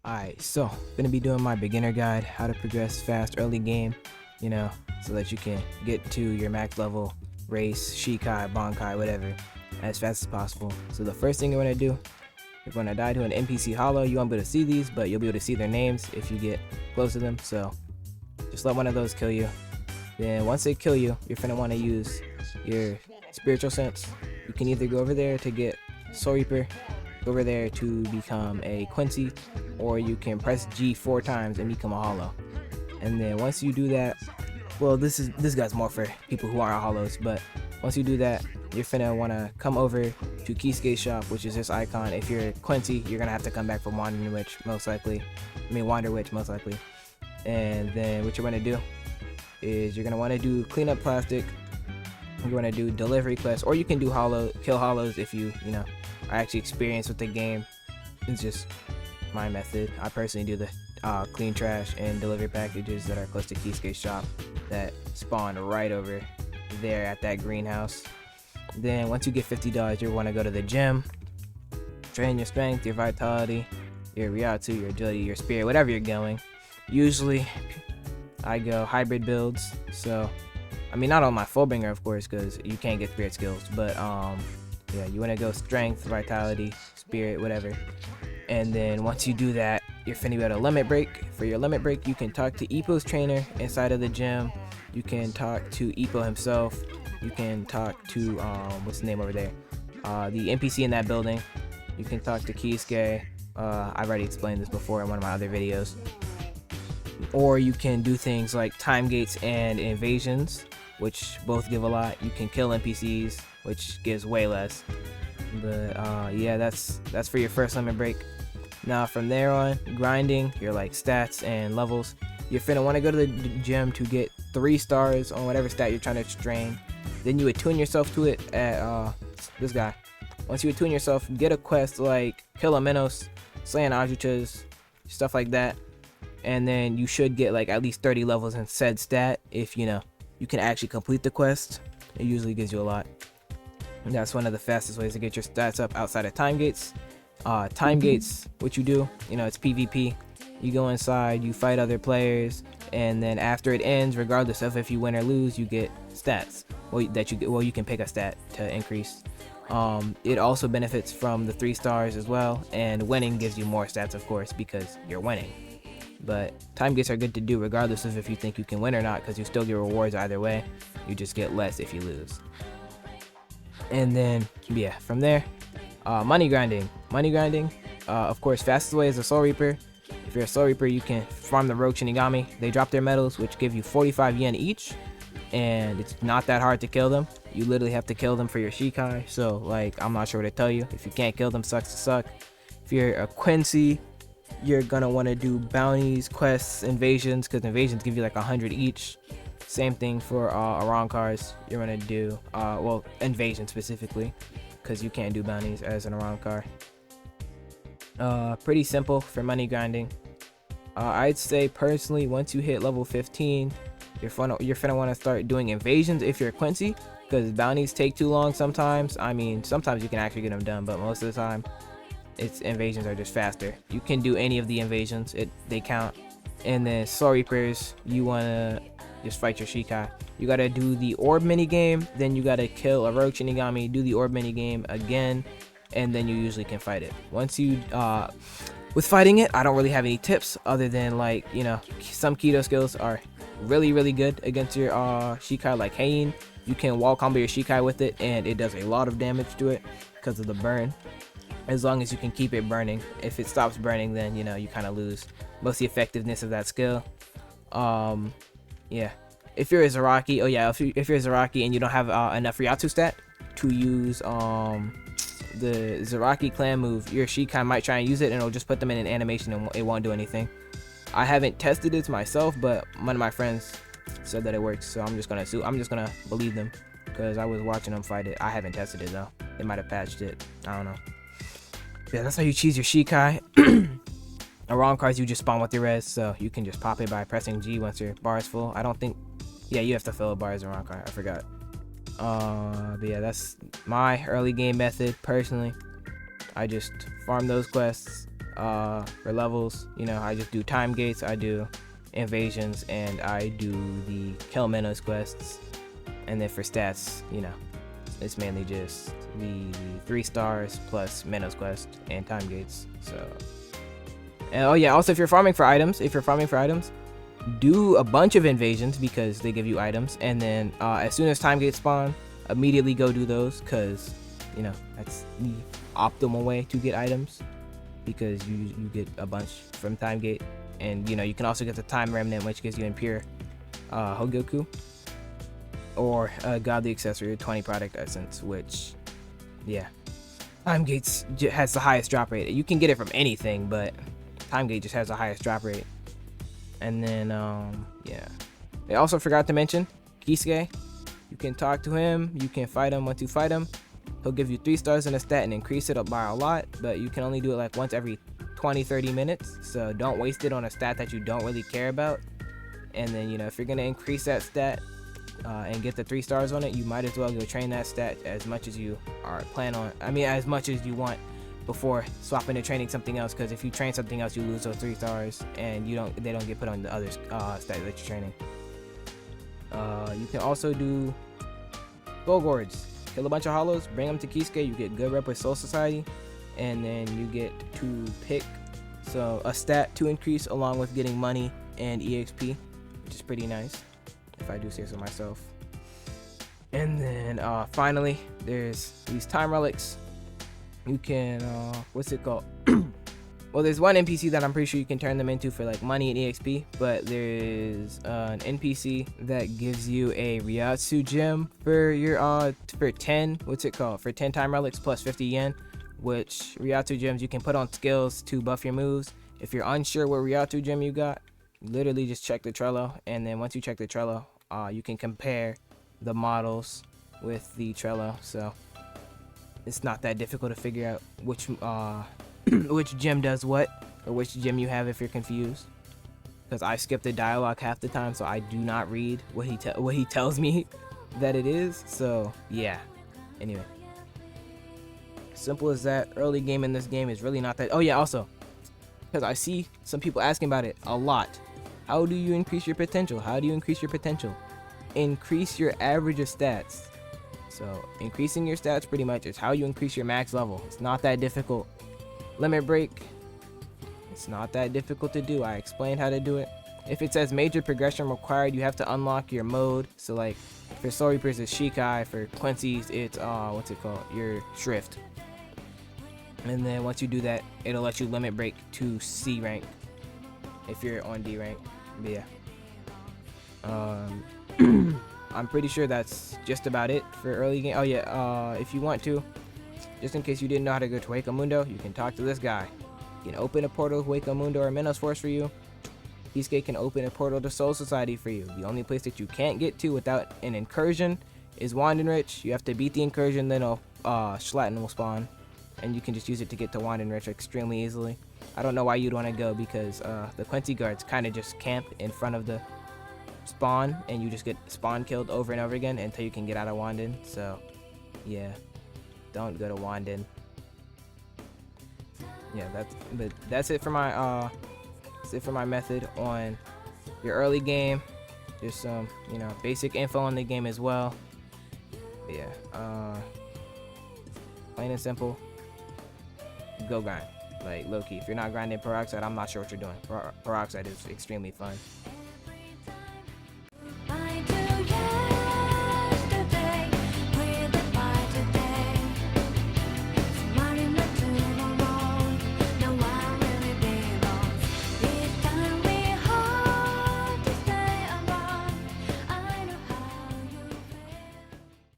Alright, so gonna be doing my beginner guide, how to progress fast early game, so that you can get to your max level, race, Shikai, Bankai, whatever, as fast as possible. So the first thing you're gonna do, you're gonna die to an NPC hollow. You won't be able to see these, but you'll be able to see their names if you get close to them. So just let one of those kill you. Then once they kill you, you're gonna want to use your spiritual sense. You can either go over there to get Soul Reaper, go over there to become a Quincy, or you can press G 4 times and become a hollow. And then once you do that, well, this guy's more for people who aren't hollows, but once you do that, you're finna want to come over to Keyskate's shop, which is this icon. If you're Quincy, you're gonna have to come back from Wander Witch most likely. And then what you're gonna do is you're gonna want to do clean up plastic. You're gonna do delivery quests, or you can do kill hollows if you are actually experienced with the game. It's just my method. I personally do the clean trash and delivery packages that are close to Keyskate's shop that spawn right over there at that greenhouse. Then once you get $50, you want to go to the gym, train your strength, your vitality, your Ryatsu, your agility, your spirit, whatever you're going. Usually I go hybrid builds, so I mean not on my Fullbringer of course, because you can't get spirit skills, but yeah, you want to go strength, vitality, spirit, whatever. And then once you do that, you're finna be able to limit break. For your limit break, you can talk to Ippo's trainer inside of the gym. You can talk to Ippo himself. You can talk to what's the name over there, the NPC in that building. You can talk to Keysuke. I've already explained this before in one of my other videos. Or you can do things like time gates and invasions, which both give a lot. You can kill NPCs, which gives way less. But yeah, that's for your first limit break. Now from there on, grinding your like stats and levels. You're finna want to go to the gym to get 3 stars on whatever stat you're trying to strain. Then you attune yourself to it at this guy. Once you attune yourself, get a quest like kill a Minos, slay an Ajuchas, stuff like that. And then you should get like at least 30 levels in said stat if you can actually complete the quest. It usually gives you a lot. And that's one of the fastest ways to get your stats up outside of time gates. Time gates, what you do, it's PvP. You go inside, you fight other players, and then after it ends, regardless of if you win or lose, you get stats. You can pick a stat to increase. It also benefits from the 3 stars as well, and winning gives you more stats, of course, because you're winning. But time gates are good to do regardless of if you think you can win or not, because you still get rewards either way. You just get less if you lose. And then yeah, from there, money grinding, of course, fastest way is a Soul Reaper. If you're a Soul Reaper, you can farm the Rogue Shinigami. They drop their medals, which give you 45 yen each, and it's not that hard to kill them. You literally have to kill them for your Shikai, so like I'm not sure what to tell you. If you can't kill them, sucks to suck. If you're a Quincy, you're gonna want to do bounties, quests, invasions, because invasions give you like 100 each. Same thing for Arankars. You're gonna do well, invasion specifically, because you can't do bounties as an Arankar. Pretty simple for money grinding. I'd say personally, once you hit level 15, you're finna want to start doing invasions if you're Quincy, because bounties take too long sometimes. I mean, sometimes you can actually get them done, but most of the time, invasions are just faster. You can do any of the invasions; they count. And then Soul Reapers, you wanna just fight your Shikai. You gotta do the orb mini game, then you gotta kill a Rogue Shinigami, do the orb mini game again, and then you usually can fight it. Once you with fighting it, I don't really have any tips other than like some Keto skills are really good against your Shikai, like Heian. You can wall combo your Shikai with it, and it does a lot of damage to it because of the burn. As long as you can keep it burning. If it stops burning, then you kind of lose most of the effectiveness of that skill. Yeah, if you're a Zaraki, if you're a Zaraki and you don't have enough Ryatsu stat to use the Zaraki clan move, your Shikai might try and use it, and it'll just put them in an animation and it won't do anything. I haven't tested this myself, but one of my friends said that it works, so I'm just gonna believe them because I was watching them fight it. I haven't tested it though. They might have patched it. I don't know. Yeah, that's how you cheese your Shikai. Around cards, you just spawn with your res, so you can just pop it by pressing G once your bar is full. I don't think, yeah, you have to fill a bar as a around card. I forgot. But yeah, that's my early game method personally. I just farm those quests, For levels, you know, I just do time gates, I do invasions, and I do the kill Minos quests. And then for stats, you know, it's mainly just the 3 stars plus Minos quest and time gates. So, and oh yeah, also if you're farming for items, do a bunch of invasions because they give you items, and then as soon as time gates spawn, immediately go do those, because you know that's the optimal way to get items, because you get a bunch from time gate. And you know, you can also get the time remnant, which gives you impure Hogoku, or godly accessory 20 product essence, which yeah, time gates has the highest drop rate. You can get it from anything, but time gate just has the highest drop rate. And then yeah, they also forgot to mention Kisuke. You can talk to him, you can fight him. Once you fight him, he'll give you 3 stars in a stat and increase it up by a lot, but you can only do it like once every 20-30 minutes, so don't waste it on a stat that you don't really care about. And then, you know, if you're gonna increase that stat and get the 3 stars on it, you might as well go train that stat as much as you as much as you want before swapping to training something else, because if you train something else, you lose those 3 stars and they don't get put on the other stat that you're training. You can also do Soul Gourds. Kill a bunch of hollows, bring them to Kisuke, you get good rep with Soul Society, and then you get to pick a stat to increase along with getting money and EXP, which is pretty nice, if I do say so myself. And then finally, there's these time relics. You can what's it called? Well, there's one NPC that I'm pretty sure you can turn them into for like money and EXP, but there's an NPC that gives you a Ryatsu gem for your for 10 for 10 time relics plus 50 yen, which Ryatsu gems you can put on skills to buff your moves. If you're unsure what Ryatsu gem you got, literally just check the Trello, and then once you check the Trello, you can compare the models with the Trello, so it's not that difficult to figure out which which gem does what, or which gem you have if you're confused, because I skip the dialogue half the time, so I do not read what he tells me that it is. So yeah, anyway, simple as that. Early game in this game is really not that. Oh yeah, also, because I see some people asking about it a lot, how do you increase your potential? Increase your average of stats. So increasing your stats pretty much is how you increase your max level. It's not that difficult. Limit break, it's not that difficult to do. I explained how to do it. If it says major progression required, you have to unlock your mode. So like for Soul Reapers it's Shikai, for Quincy's it's your Shrift. And then once you do that, it'll let you limit break to C rank if you're on D rank. But yeah, I'm pretty sure that's just about it for early game. Oh yeah, if you want to, just in case you didn't know how to go to Hueco Mundo, you can talk to this guy. He can open a portal to Hueco Mundo or Minos Force for you. Kisuke can open a portal to Soul Society for you. The only place that you can't get to without an incursion is Wandenrich. You have to beat the incursion, then Schlatten will spawn, and you can just use it to get to Wandenrich extremely easily. I don't know why you'd want to go, because the Quincy guards kind of just camp in front of the spawn, and you just get spawn killed over and over again until you can get out of Wanden. So yeah, don't go to Wanden. Yeah, that's it for my method on your early game. There's some basic info on the game as well. But yeah, plain and simple, go grind. Like low key, if you're not grinding Peroxide, I'm not sure what you're doing. Peroxide is extremely fun.